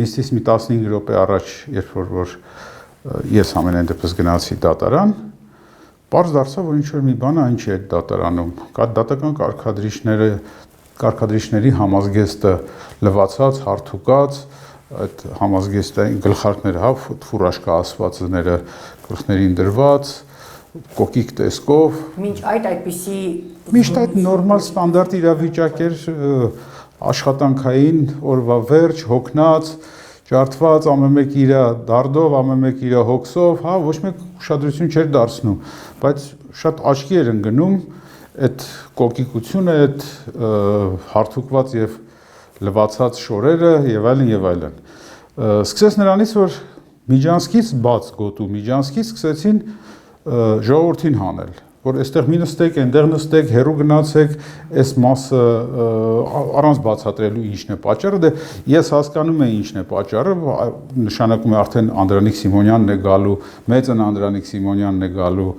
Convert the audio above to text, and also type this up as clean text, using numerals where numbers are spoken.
նիստից մի 15 րոպե առաջ, երբ որ ես ամենայն դեպս գնացի դատարան, պարզ դարձավ, որ ինչ-որ մի բան այն չի այդ դատարանում, դատական կարգադրիչների համազգեստը լվացած, հարթուկած, այդ համազգեստային գլխարկները, ֆուրաշկա ասվածները գլխներին դրված, կոկիկ տեսքով։ Մինչ այդ այդպիսի Միշտ այդ նորմալ ստանդարտ իրավիճակ էր աշխատանքային, օրվա վերջ, հոգնած, ջարդված, ամեն մեկ իր դարդով, ամեն մեկ իր հոգսով, ոչ մեկ ուշադրություն չէր դարձնում, բայց շատ աչքի էր ընկնում այդ կոկիկությունը, այդ հարթուկված եւ լվացած շորերը եւ այլն եւ այլն։ Սկսեց նրանից, որ Միջանցքից բաց գոտու, Միջանցքից սկսեցին ժողովրդին հանել, որ այստեղ մի նստեք, այնտեղ նստեք, հեռու գնացեք, այս մասը առանց բացատրելու ինչն է պատճառը, դե ես հասկանում եմ ինչն է պատճառը, նշանակում է արդեն Անդրանիկ Սիմոնյանն է գալու, մեծն Անդրանիկ Սիմոնյանն է գալու,